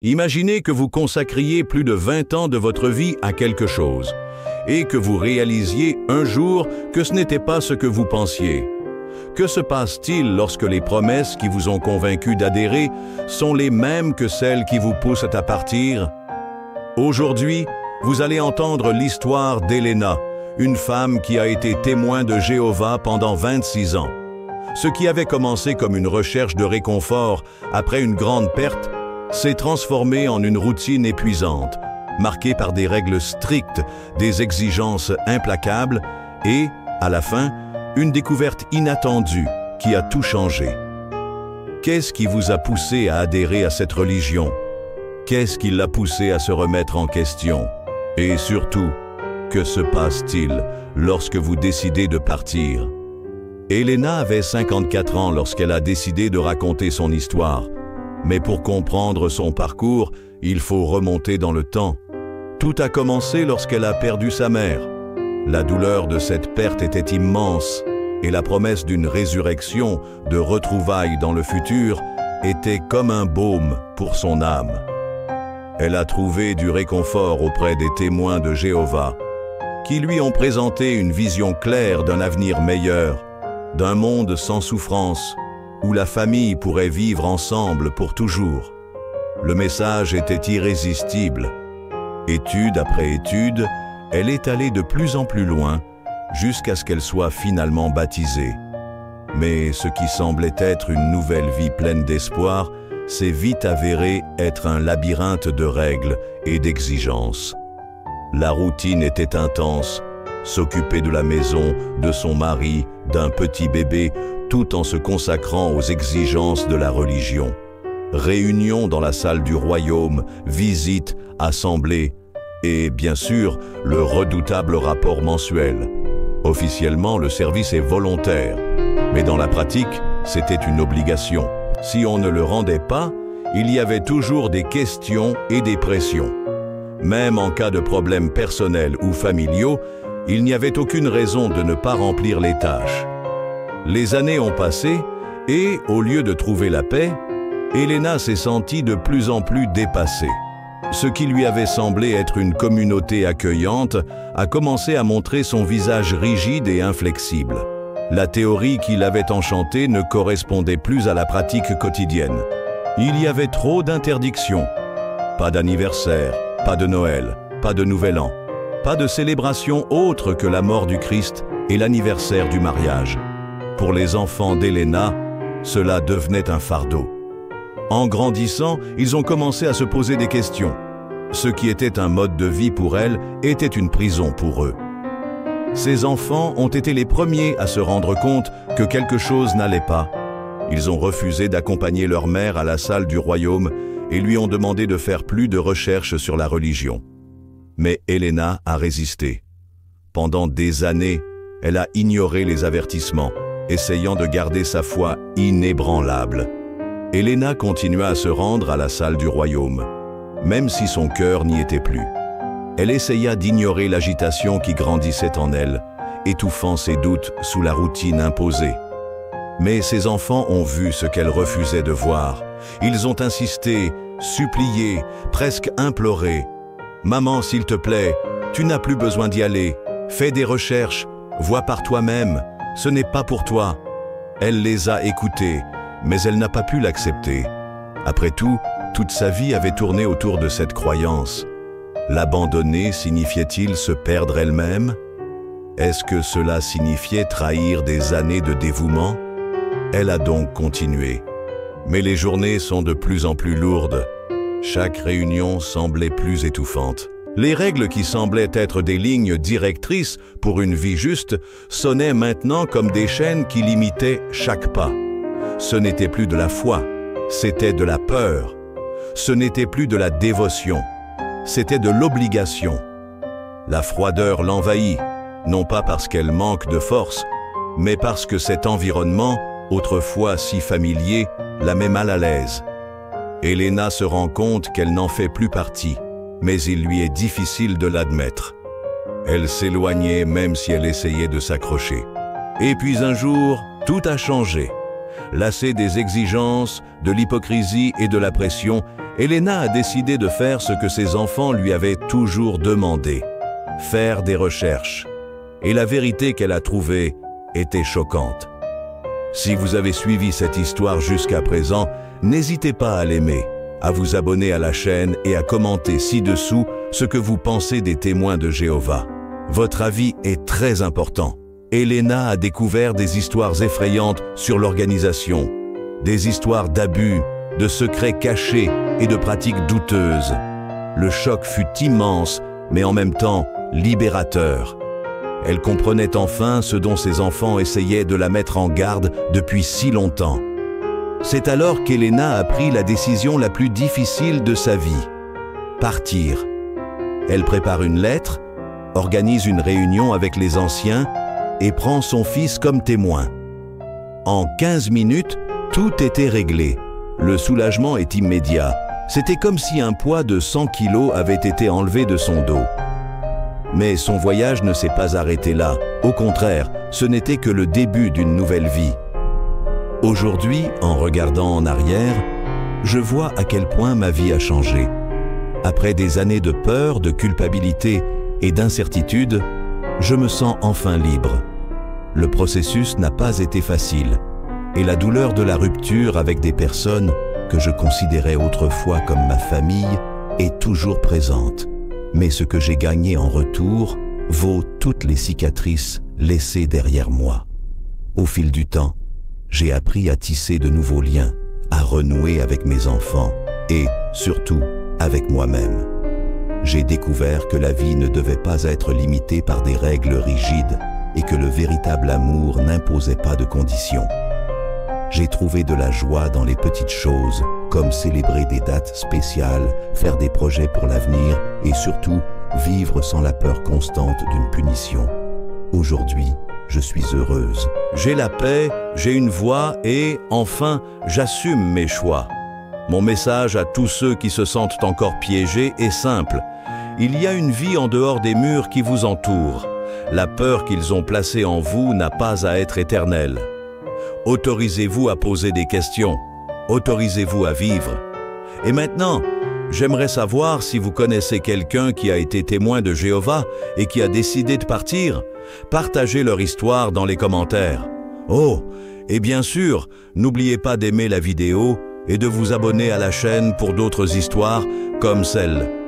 Imaginez que vous consacriez plus de 20 ans de votre vie à quelque chose et que vous réalisiez un jour que ce n'était pas ce que vous pensiez. Que se passe-t-il lorsque les promesses qui vous ont convaincu d'adhérer sont les mêmes que celles qui vous poussent à partir? Aujourd'hui, vous allez entendre l'histoire d'Elena, une femme qui a été témoin de Jéhovah pendant 26 ans. Ce qui avait commencé comme une recherche de réconfort après une grande perte s'est transformé en une routine épuisante, marquée par des règles strictes, des exigences implacables et, à la fin, une découverte inattendue qui a tout changé. Qu'est-ce qui vous a poussé à adhérer à cette religion? Qu'est-ce qui l'a poussé à se remettre en question? Et surtout, que se passe-t-il lorsque vous décidez de partir? Elena avait 54 ans lorsqu'elle a décidé de raconter son histoire. Mais pour comprendre son parcours, il faut remonter dans le temps. Tout a commencé lorsqu'elle a perdu sa mère. La douleur de cette perte était immense et la promesse d'une résurrection, de retrouvailles dans le futur, était comme un baume pour son âme. Elle a trouvé du réconfort auprès des témoins de Jéhovah, qui lui ont présenté une vision claire d'un avenir meilleur, d'un monde sans souffrance, où la famille pourrait vivre ensemble pour toujours. Le message était irrésistible. Étude après étude, elle est allée de plus en plus loin, jusqu'à ce qu'elle soit finalement baptisée. Mais ce qui semblait être une nouvelle vie pleine d'espoir s'est vite avéré être un labyrinthe de règles et d'exigences. La routine était intense, s'occuper de la maison, de son mari, d'un petit bébé, tout en se consacrant aux exigences de la religion. Réunions dans la salle du royaume, visites, assemblées, et bien sûr, le redoutable rapport mensuel. Officiellement, le service est volontaire, mais dans la pratique, c'était une obligation. Si on ne le rendait pas, il y avait toujours des questions et des pressions. Même en cas de problèmes personnels ou familiaux, il n'y avait aucune raison de ne pas remplir les tâches. Les années ont passé et, au lieu de trouver la paix, Elena s'est sentie de plus en plus dépassée. Ce qui lui avait semblé être une communauté accueillante a commencé à montrer son visage rigide et inflexible. La théorie qui l'avait enchantée ne correspondait plus à la pratique quotidienne. Il y avait trop d'interdictions. Pas d'anniversaire, pas de Noël, pas de Nouvel An, pas de célébration autre que la mort du Christ et l'anniversaire du mariage. Pour les enfants d'Elena, cela devenait un fardeau. En grandissant, ils ont commencé à se poser des questions. Ce qui était un mode de vie pour elle était une prison pour eux. Ces enfants ont été les premiers à se rendre compte que quelque chose n'allait pas. Ils ont refusé d'accompagner leur mère à la salle du royaume et lui ont demandé de faire plus de recherches sur la religion. Mais Elena a résisté. Pendant des années, elle a ignoré les avertissements, essayant de garder sa foi inébranlable. Elena continua à se rendre à la salle du royaume, même si son cœur n'y était plus. Elle essaya d'ignorer l'agitation qui grandissait en elle, étouffant ses doutes sous la routine imposée. Mais ses enfants ont vu ce qu'elle refusait de voir. Ils ont insisté, supplié, presque imploré. « Maman, s'il te plaît, tu n'as plus besoin d'y aller. Fais des recherches, vois par toi-même. Ce n'est pas pour toi. » Elle les a écoutés, mais elle n'a pas pu l'accepter. Après tout, toute sa vie avait tourné autour de cette croyance. L'abandonner signifiait-il se perdre elle-même? Est-ce que cela signifiait trahir des années de dévouement? Elle a donc continué. Mais les journées sont de plus en plus lourdes. Chaque réunion semblait plus étouffante. Les règles qui semblaient être des lignes directrices pour une vie juste sonnaient maintenant comme des chaînes qui limitaient chaque pas. Ce n'était plus de la foi, c'était de la peur. Ce n'était plus de la dévotion, c'était de l'obligation. La froideur l'envahit, non pas parce qu'elle manque de force, mais parce que cet environnement, autrefois si familier, la met mal à l'aise. Elena se rend compte qu'elle n'en fait plus partie, mais il lui est difficile de l'admettre. Elle s'éloignait même si elle essayait de s'accrocher. Et puis un jour, tout a changé. Lassée des exigences, de l'hypocrisie et de la pression, Elena a décidé de faire ce que ses enfants lui avaient toujours demandé, faire des recherches. Et la vérité qu'elle a trouvée était choquante. Si vous avez suivi cette histoire jusqu'à présent, n'hésitez pas à l'aimer, à vous abonner à la chaîne et à commenter ci-dessous ce que vous pensez des témoins de Jéhovah. Votre avis est très important. Elena a découvert des histoires effrayantes sur l'organisation, des histoires d'abus, de secrets cachés et de pratiques douteuses. Le choc fut immense, mais en même temps libérateur. Elle comprenait enfin ce dont ses enfants essayaient de la mettre en garde depuis si longtemps. C'est alors qu'Elena a pris la décision la plus difficile de sa vie, partir. Elle prépare une lettre, organise une réunion avec les anciens et prend son fils comme témoin. En 15 minutes, tout était réglé. Le soulagement est immédiat. C'était comme si un poids de 100 kilos avait été enlevé de son dos. Mais son voyage ne s'est pas arrêté là. Au contraire, ce n'était que le début d'une nouvelle vie. Aujourd'hui, en regardant en arrière, je vois à quel point ma vie a changé. Après des années de peur, de culpabilité et d'incertitude, je me sens enfin libre. Le processus n'a pas été facile, et la douleur de la rupture avec des personnes que je considérais autrefois comme ma famille est toujours présente. Mais ce que j'ai gagné en retour vaut toutes les cicatrices laissées derrière moi. Au fil du temps, j'ai appris à tisser de nouveaux liens, à renouer avec mes enfants et, surtout, avec moi-même. J'ai découvert que la vie ne devait pas être limitée par des règles rigides et que le véritable amour n'imposait pas de conditions. J'ai trouvé de la joie dans les petites choses, comme célébrer des dates spéciales, faire des projets pour l'avenir et surtout vivre sans la peur constante d'une punition. Aujourd'hui, je suis heureuse. J'ai la paix, j'ai une voix et, enfin, j'assume mes choix. Mon message à tous ceux qui se sentent encore piégés est simple. Il y a une vie en dehors des murs qui vous entourent. La peur qu'ils ont placée en vous n'a pas à être éternelle. Autorisez-vous à poser des questions. Autorisez-vous à vivre. Et maintenant, j'aimerais savoir si vous connaissez quelqu'un qui a été témoin de Jéhovah et qui a décidé de partir. Partagez leur histoire dans les commentaires. Oh, et bien sûr, n'oubliez pas d'aimer la vidéo et de vous abonner à la chaîne pour d'autres histoires comme celle